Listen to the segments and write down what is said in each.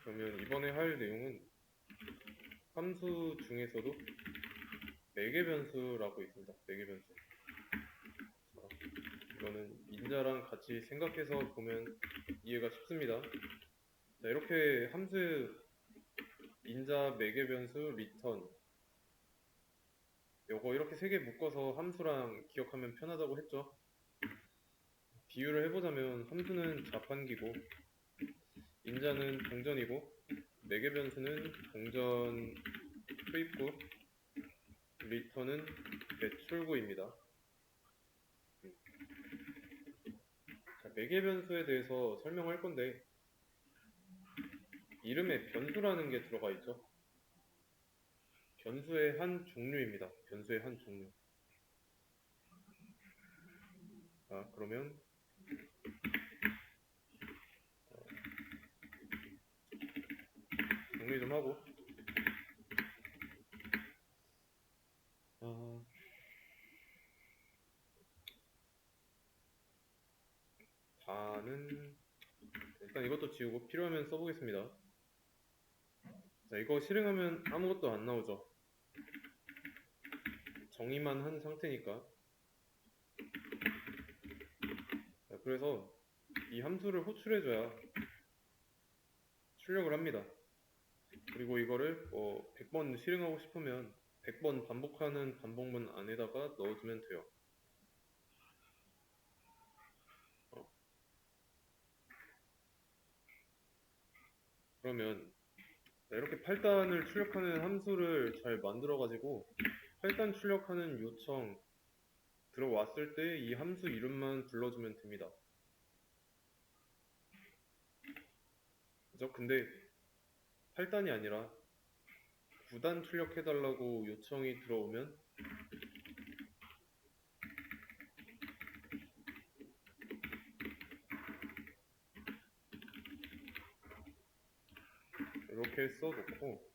그러면 이번에 할 내용은 함수 중에서도 매개 변수라고 있습니다. 매개 변수. 이거는 인자랑 같이 생각해서 보면 이해가 쉽습니다. 자, 이렇게 함수 인자 매개 변수 리턴 요거 이렇게 세 개 묶어서 함수랑 기억하면 편하다고 했죠. 비유를 해보자면 함수는 자판기고 인자는 동전이고 매개 변수는 동전 투입구 리턴은 배출구입니다. 자, 매개 변수에 대해서 설명할 건데 이름에 변수라는 게 들어가 있죠. 변수의 한 종류입니다. 변수의 한 종류. 자, 그러면 정리 좀 하고 다는 일단 이것도 지우고 필요하면 써보겠습니다. 자, 이거 실행하면 아무것도 안 나오죠. 정의만 한 상태니까. 자, 그래서 이 함수를 호출해줘야 출력을 합니다. 그리고 이거를 100번 실행하고 싶으면 100번 반복하는 반복문 안에다가 넣어주면 돼요. 그러면 이렇게 8단을 출력하는 함수를 잘 만들어가지고 8단 출력하는 요청 들어왔을 때 이 함수 이름만 불러주면 됩니다. 그죠? 근데 8단이 아니라 9단 출력해달라고 요청이 들어오면 이렇게 써놓고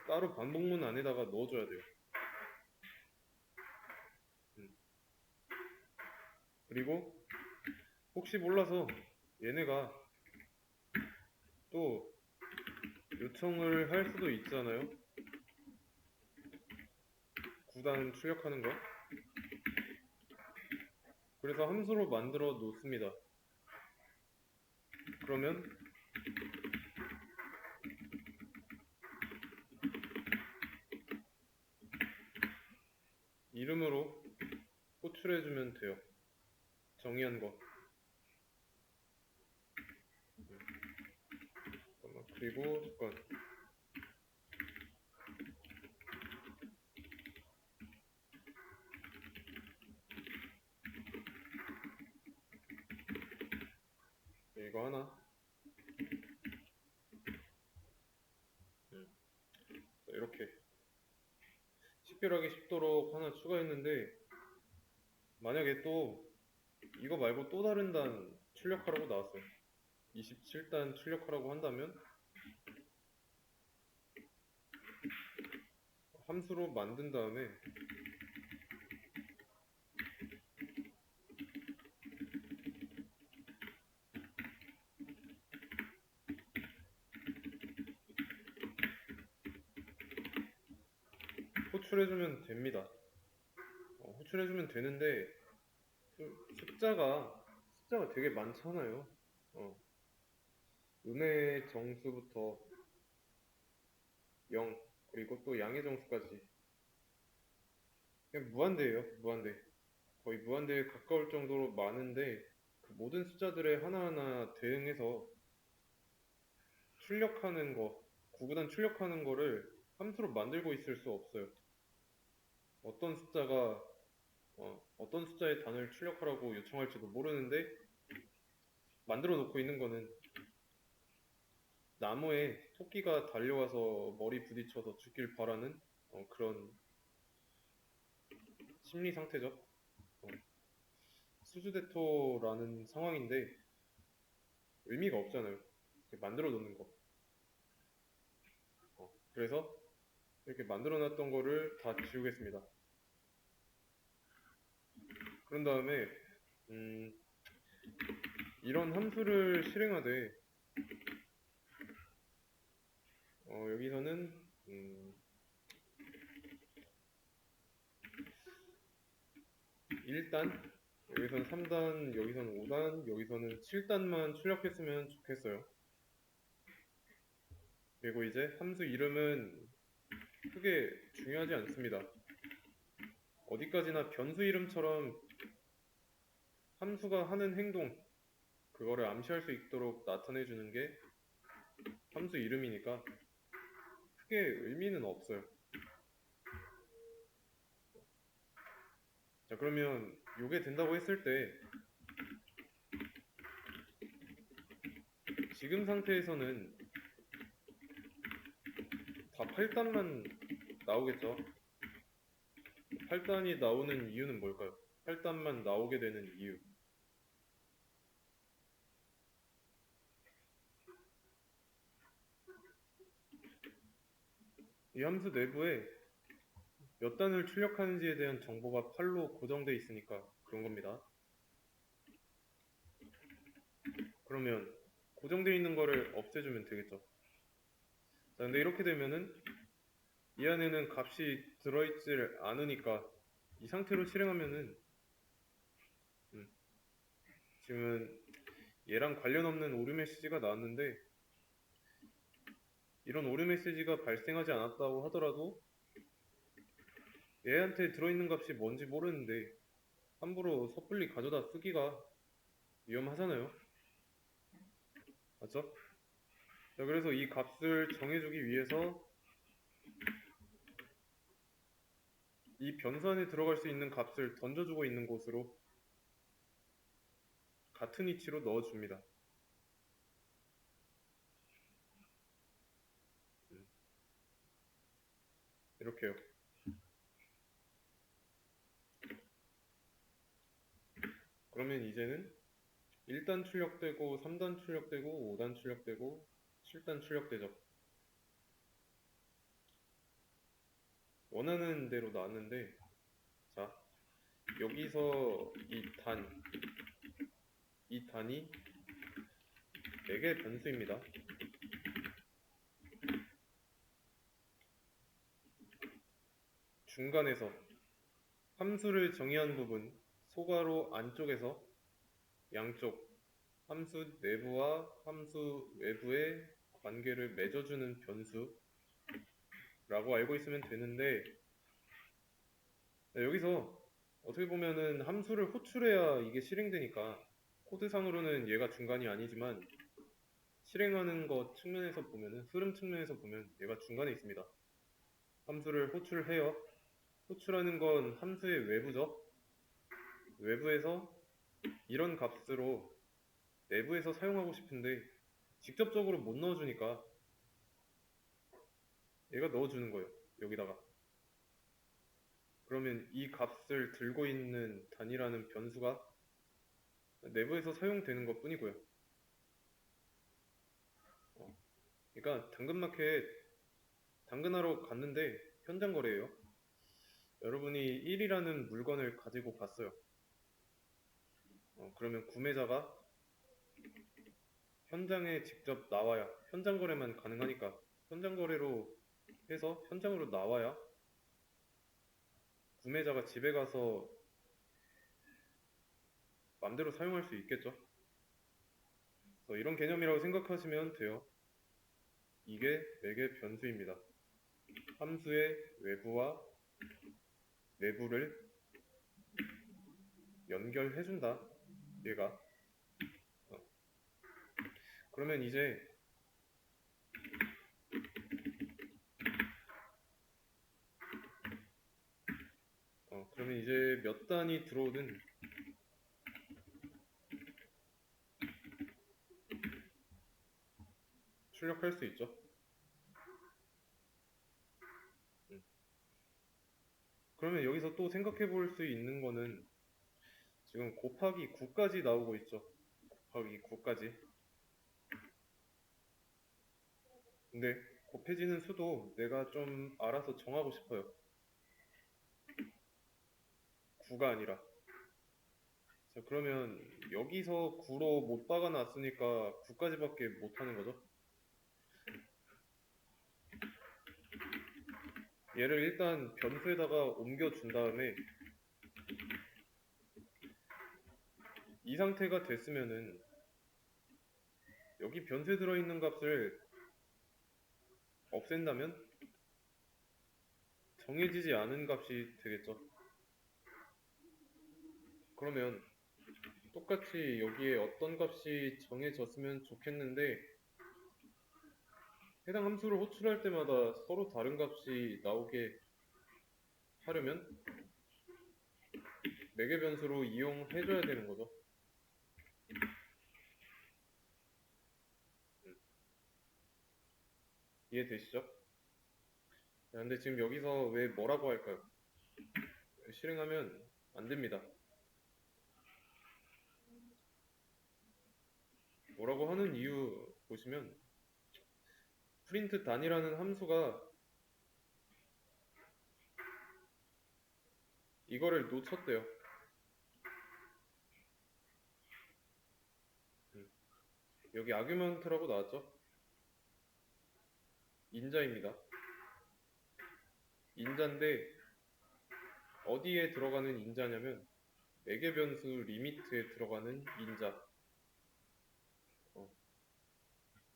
따로 반복문 안에다가 넣어줘야 돼요. 그리고 혹시 몰라서 얘네가 또 요청을 할 수도 있잖아요. 9단 출력하는 거. 그래서 함수로 만들어 놓습니다. 그러면 이름으로 호출해주면 돼요. 정의한 거. 그리고 잠깐 이거 하나 이렇게 식별하기 쉽도록 하나 추가했는데 만약에 또 이거 말고 또 다른 단 출력하라고 나왔어요. 27단 출력하라고 한다면 함수로 만든 다음에 호출해주면 됩니다. 호출해주면 되는데 숫자가 되게 많잖아요. 음의 정수부터 0 그리고 또 양의 정수까지 그냥 무한대예요. 무한대. 거의 무한대에 가까울 정도로 많은데 그 모든 숫자들의 하나하나 대응해서 출력하는 거, 구구단 출력하는 거를 함수로 만들고 있을 수 없어요. 어떤 숫자가 어떤 숫자의 단을 출력하라고 요청할지도 모르는데 만들어 놓고 있는 거는 나무에 토끼가 달려와서 머리 부딪혀서 죽길 바라는 그런 심리 상태죠. 수주대토라는 상황인데 의미가 없잖아요. 만들어 놓는 거. 그래서 이렇게 만들어 놨던 거를 다 지우겠습니다. 그런 다음에 이런 함수를 실행하되 여기서는 1단, 여기서는 3단, 여기서는 5단, 여기서는 7단만 출력했으면 좋겠어요. 그리고 이제 함수 이름은 크게 중요하지 않습니다. 어디까지나 변수 이름처럼 함수가 하는 행동, 그거를 암시할 수 있도록 나타내주는 게 함수 이름이니까 크게 의미는 없어요. 자, 그러면 요게 된다고 했을 때 지금 상태에서는 다 8단만 나오겠죠. 8단이 나오는 이유는 뭘까요? 8단만 나오게 되는 이유. 이 함수 내부에 몇 단을 출력하는지에 대한 정보가 8로 고정되어 있으니까 그런 겁니다. 그러면 고정되어 있는 거를 없애주면 되겠죠. 자, 근데 이렇게 되면은 이 안에는 값이 들어있질 않으니까 이 상태로 실행하면은 지금은 얘랑 관련 없는 오류 메시지가 나왔는데 이런 오류 메시지가 발생하지 않았다고 하더라도 얘한테 들어있는 값이 뭔지 모르는데 함부로 섣불리 가져다 쓰기가 위험하잖아요. 맞죠? 자, 그래서 이 값을 정해주기 위해서 이 변수 안에 들어갈 수 있는 값을 던져주고 있는 곳으로 같은 위치로 넣어줍니다. 이렇게요. 그러면 이제는 1단 출력되고 3단 출력되고 5단 출력되고 7단 출력되죠. 원하는 대로 나왔는데 자, 여기서 이 단이 4개의 변수입니다. 중간에서 함수를 정의한 부분 소괄호 안쪽에서 양쪽 함수 내부와 함수 외부의 관계를 맺어주는 변수라고 알고 있으면 되는데 여기서 어떻게 보면은 함수를 호출해야 이게 실행되니까 코드상으로는 얘가 중간이 아니지만 실행하는 것 측면에서 보면은 흐름 측면에서 보면 얘가 중간에 있습니다. 함수를 호출해요. 호출하는 건 함수의 외부죠. 외부에서 이런 값으로 내부에서 사용하고 싶은데 직접적으로 못 넣어주니까 얘가 넣어주는 거예요. 여기다가. 그러면 이 값을 들고 있는 단이라는 변수가 내부에서 사용되는 것 뿐이고요. 그러니까 당근마켓 당근하러 갔는데 현장 거래예요. 여러분이 1이라는 물건을 가지고 갔어요. 그러면 구매자가 현장에 직접 나와야 현장 거래만 가능하니까 현장 거래로 해서 현장으로 나와야 구매자가 집에 가서 맘대로 사용할 수 있겠죠. 그래서 이런 개념이라고 생각하시면 돼요. 이게 매개 변수입니다. 함수의 외부와 내부를 연결해준다. 얘가. 그러면 이제 몇 단이 들어오든 출력할 수 있죠. 그러면 여기서 또 생각해 볼 수 있는 거는 지금 곱하기 9까지 나오고 있죠. 곱하기 9까지. 근데 곱해지는 수도 내가 좀 알아서 정하고 싶어요. 9가 아니라. 자, 그러면 여기서 9로 못 박아놨으니까 9까지밖에 못하는 거죠. 얘를 일단 변수에다가 옮겨준 다음에 이 상태가 됐으면은 여기 변수에 들어있는 값을 없앤다면 정해지지 않은 값이 되겠죠. 그러면 똑같이 여기에 어떤 값이 정해졌으면 좋겠는데 해당 함수를 호출할 때마다 서로 다른 값이 나오게 하려면 매개 변수로 이용해줘야 되는 거죠. 이해되시죠? 자, 근데 지금 여기서 왜 뭐라고 할까요? 실행하면 안 됩니다. 뭐라고 하는 이유 보시면 프린트 단이라는 함수가 이거를 놓쳤대요. 여기 아규먼트라고 나왔죠? 인자입니다. 인자인데 어디에 들어가는 인자냐면 매개 변수 리미트에 들어가는 인자.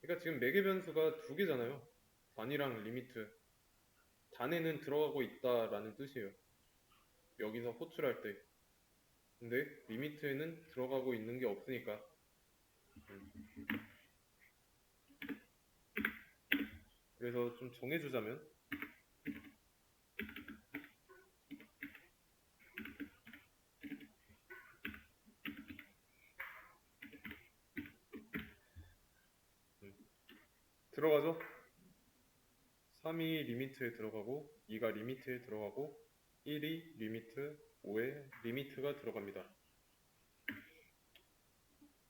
그러니까 지금 매개 변수가 두 개잖아요. 단이랑 리미트. 단에는 들어가고 있다라는 뜻이에요. 여기서 호출할 때. 근데 리미트에는 들어가고 있는 게 없으니까. 그래서 좀 정해주자면 들어가죠? 3이 리미트에 들어가고 2가 리미트에 들어가고 1이 리미트 5에 리미트가 들어갑니다.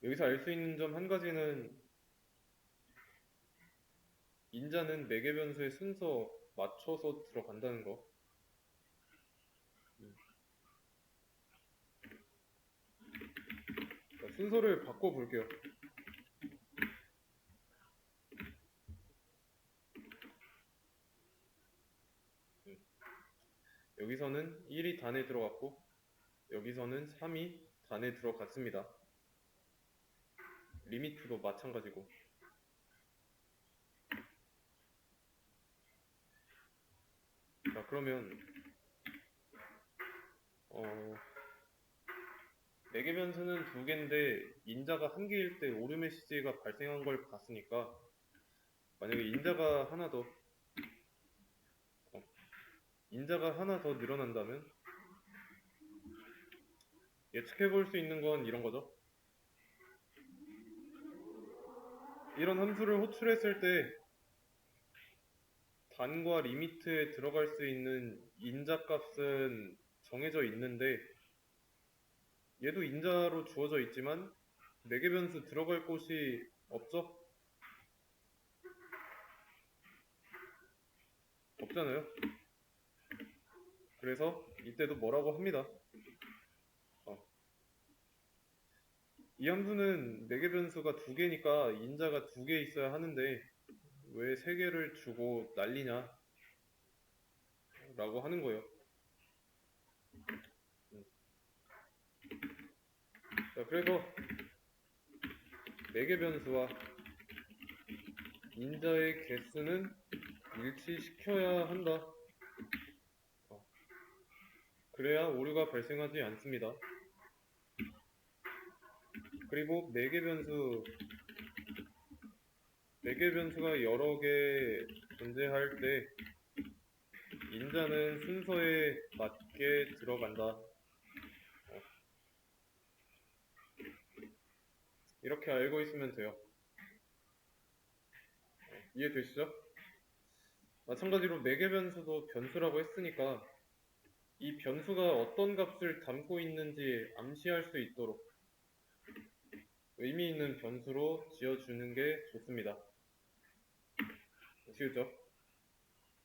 여기서 알 수 있는 점 한 가지는 인자는 매개 변수의 순서 맞춰서 들어간다는 거. 자, 순서를 바꿔볼게요. 여기서는 1이 단에 들어갔고 여기서는 3이 단에 들어갔습니다. 리미트도 마찬가지고. 자, 그러면 매개 변수는 두 개인데 인자가 한 개일 때 오류 메시지가 발생한 걸 봤으니까 만약에 인자가 하나 더 늘어난다면 예측해 볼 수 있는 건 이런 거죠. 이런 함수를 호출했을 때 단과 리미트에 들어갈 수 있는 인자 값은 정해져 있는데 얘도 인자로 주어져 있지만 매개 변수 들어갈 곳이 없죠? 없잖아요. 그래서 이때도 뭐라고 합니다. 이 함수는 매개 변수가 두 개니까 인자가 두 개 있어야 하는데 왜 세 개를 주고 난리냐 라고 하는 거예요. 자, 그래서 매개 변수와 인자의 개수는 일치시켜야 한다. 그래야 오류가 발생하지 않습니다. 그리고 매개 변수가 여러 개 존재할 때 인자는 순서에 맞게 들어간다. 이렇게 알고 있으면 돼요. 이해되시죠? 마찬가지로 매개 변수도 변수라고 했으니까 이 변수가 어떤 값을 담고 있는지 암시할 수 있도록 의미 있는 변수로 지어주는 게 좋습니다. 아시겠죠?